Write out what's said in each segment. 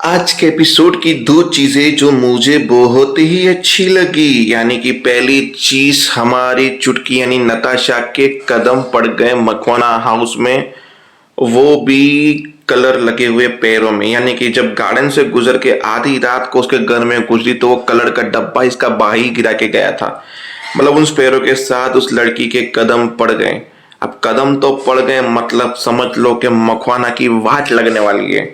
आज के एपिसोड की दो चीजें जो मुझे बहुत ही अच्छी लगी, यानी कि पहली चीज हमारी चुटकी यानी नताशा के कदम पड़ गए मकवाना हाउस में, वो भी कलर लगे हुए पैरों में। यानी कि जब गार्डन से गुजर के आधी रात को उसके घर में गुजरी तो वो कलर का डब्बा इसका बाही गिरा के गया था। मतलब उन पैरों के साथ उस लड़की के कदम पड़ गए। अब कदम तो पड़ गए, मतलब समझ लो कि मकवाना की वाट लगने वाली है।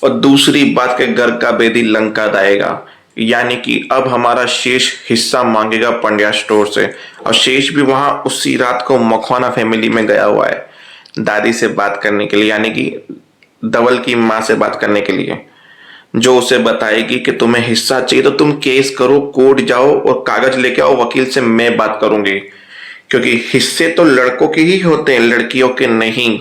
और दूसरी बात के घर का बेदी लंका दाएगा, यानी कि अब हमारा शेष हिस्सा मांगेगा पंड्या स्टोर से। और शेष भी वहां उसी रात को मखवाना फैमिली में गया हुआ है दादी से बात करने के लिए, यानी कि धवल की माँ से बात करने के लिए, जो उसे बताएगी कि तुम्हें हिस्सा चाहिए तो तुम केस करो, कोर्ट जाओ और कागज लेके आओ, वकील से मैं बात करूंगी, क्योंकि हिस्से तो लड़कों के ही होते हैं, लड़कियों के नहीं।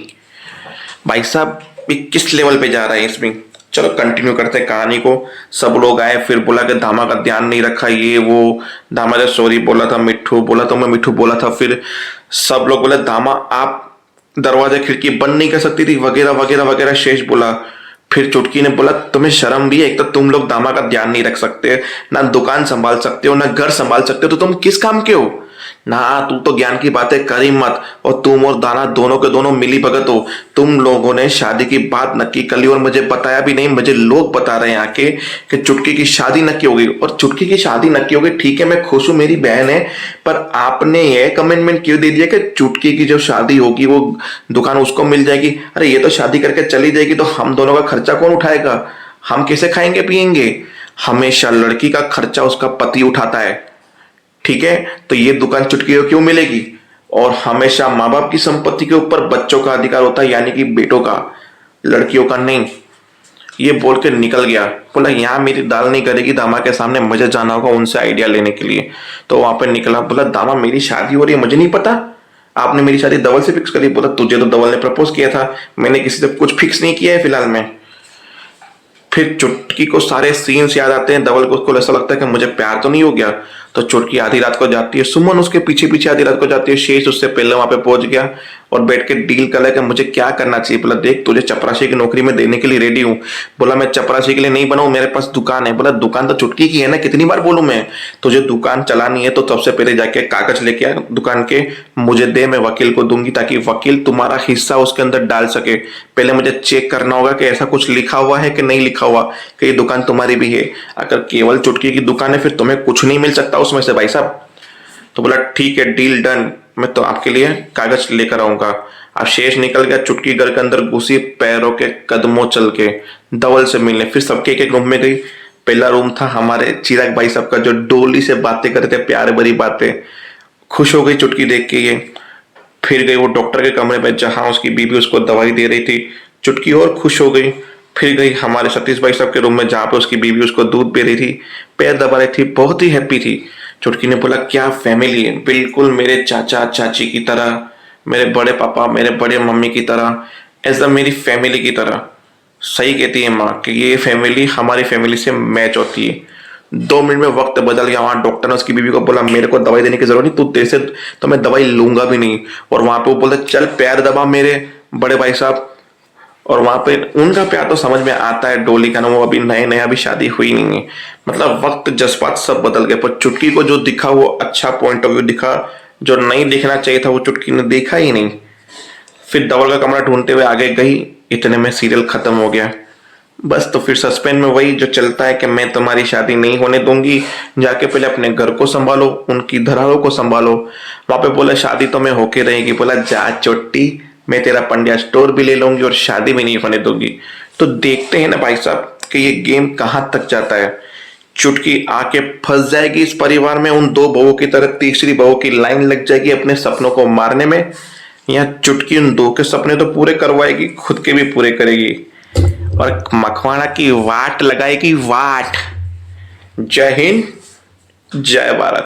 भाई साहब ये किस लेवल पे जा रहा है इसमें। चलो कंटिन्यू करते हैं कहानी को। सब लोग आए, फिर बोला कि धामा का ध्यान नहीं रखा, ये वो। धामा ने सॉरी बोला था, मिट्ठू बोला था, मैं मिट्ठू बोला था। फिर सब लोग बोले धामा आप दरवाजा खिड़की बंद नहीं कर सकती थी, वगैरह वगैरह वगैरह। शेष बोला। फिर चुटकी ने बोला तुम्हें शर्म भी है, एक तो तुम लोग दामा का ध्यान नहीं रख सकते, ना दुकान संभाल सकते हो, ना घर संभाल सकते हो, तो तुम किस काम के हो ना। तू तो ज्ञान की बातें कर ही मत। और तुम और दाना दोनों के दोनों मिली भगत हो। तुम लोगों ने शादी की बात नक्की कर ली और मुझे बताया भी नहीं। मुझे लोग बता रहे हैं आके कि चुटकी की शादी नक्की हो गई। और चुटकी की शादी नक्की हो गई, ठीक है, मैं खुश हूं, मेरी बहन है। पर आपने ये कमिटमेंट क्यों दे दिया कि चुटकी की जो शादी होगी वो दुकान उसको मिल जाएगी। अरे ये तो शादी करके चली जाएगी तो हम दोनों का खर्चा कौन उठाएगा, हम कैसे खाएंगे पिएंगे। हमेशा लड़की का खर्चा उसका पति उठाता है, ठीक है। तो ये दुकान चुटकी को क्यों मिलेगी। और हमेशा माँ बाप की संपत्ति के ऊपर बच्चों का अधिकार होता है, यानी कि बेटों का, लड़कियों का नहीं। ये बोल के निकल गया। बोला यहाँ मेरी दाल नहीं करेगी, दामा के सामने मुझे जाना होगा उनसे आइडिया लेने के लिए। तो वहां पे निकला। बोला दामा मेरी शादी हो रही है, मुझे नहीं पता, आपने मेरी शादी धवल से फिक्स करी। बोला तुझे तो धवल ने प्रपोज किया था, मैंने किसी से कुछ फिक्स नहीं किया है फिलहाल में। फिर चुटकी को सारे सीन्स याद आते हैं। धवल को उसको ऐसा लगता है कि मुझे प्यार तो नहीं हो गया। तो चुटकी आधी रात को जाती है, सुमन उसके पीछे पीछे आधी रात को जाती है। शेष उससे पहले वहां पे पहुंच गया और बैठ के डील कर रहा है कि मुझे क्या करना चाहिए। बोला देख तुझे चपरासी की नौकरी में देने के लिए रेडी हूँ। बोला मैं चपरासी के लिए नहीं बनाऊं, मेरे पास दुकान है। बोला दुकान तो चुटकी की है ना, कितनी बार बोलूं मैं, तुझे दुकान चलानी है तो सबसे पहले जाके कागज लेके आ दुकान के, मुझे दे, मैं वकील को दूंगी ताकि वकील तुम्हारा हिस्सा उसके अंदर डाल सके। पहले मुझे चेक करना होगा कि ऐसा कुछ लिखा हुआ है कि नहीं लिखा हुआ कि ये दुकान तुम्हारी भी है। अगर केवल चुटकी की दुकान है फिर तुम्हें कुछ नहीं मिल सकता उसमें से भाई साहब। तो बोला ठीक है डील डन, मैं तो आपके लिए कागज लेकर आऊंगा। अब शेष निकल गया चुटकी घर के अंदर घुसी, पैरों के कदमों चल के धवल से मिलने। फिर सबके एक एक रूम में गई। पहला रूम था हमारे चिराग भाई साहब का, जो डोली से बातें करते थे, प्यार भरी बातें। खुश हो गई चुटकी देख के ये। फिर गई वो डॉक्टर के कमरे में जहां उसकी बीबी उसको दवाई दे रही थी। चुटकी और खुश हो गई। फिर गई हमारे सतीश भाई साहब के रूम में जहां पे उसकी बीबी उसको दूध दे रही थी, पैर दबा रही थी, बहुत ही हैप्पी थी। चुटकी ने बोला क्या फैमिली है, बिल्कुल मेरे चाचा चाची की तरह, मेरे बड़े पापा मेरे बड़े मम्मी की तरह, ऐसा मेरी फैमिली की तरह। सही कहती है माँ कि ये फैमिली हमारी फैमिली से मैच होती है। 2 मिनट में वक्त बदल गया। वहां डॉक्टर ने उसकी बीवी को बोला मेरे को दवाई देने की जरूरत नहीं, तू तेरे से तो मैं दवाई लूंगा भी नहीं। और वहां पे वो बोलते चल पैर दबा मेरे बड़े भाई साहब। और वहां पे उनका प्यार तो समझ में आता है, डोली का ना, वो अभी नए नए अभी शादी हुई नहीं है। मतलब वक्त जज्बात सब बदल गए। पर चुटकी को जो दिखा वो अच्छा पॉइंट ऑफ व्यू दिखा, जो नहीं दिखना चाहिए था वो चुटकी ने देखा ही नहीं। फिर धवल का कमरा ढूंढते हुए आगे गई, इतने में सीरियल खत्म हो गया। बस तो फिर सस्पेंस में वही जो चलता है कि मैं तुम्हारी शादी नहीं होने दूंगी, जाके पहले अपने घर को संभालो, उनकी धरारों को संभालो। वहां पे बोला शादी तो मैं होके रहेगी। बोला जा चोटी, मैं तेरा पंड्या स्टोर भी ले लूंगी और शादी भी नहीं होने दूंगी। तो देखते हैं ना भाई साहब कि ये गेम कहां तक जाता है। चुटकी आके फंस जाएगी इस परिवार में उन 2 बहुओं की तरह, तीसरी बहू की लाइन लग जाएगी अपने सपनों को मारने में, या चुटकी उन 2 के सपने तो पूरे करवाएगी, खुद के भी पूरे करेगी और मखवाना की वाट लगाएगी वाट। जय हिंद, जय भारत।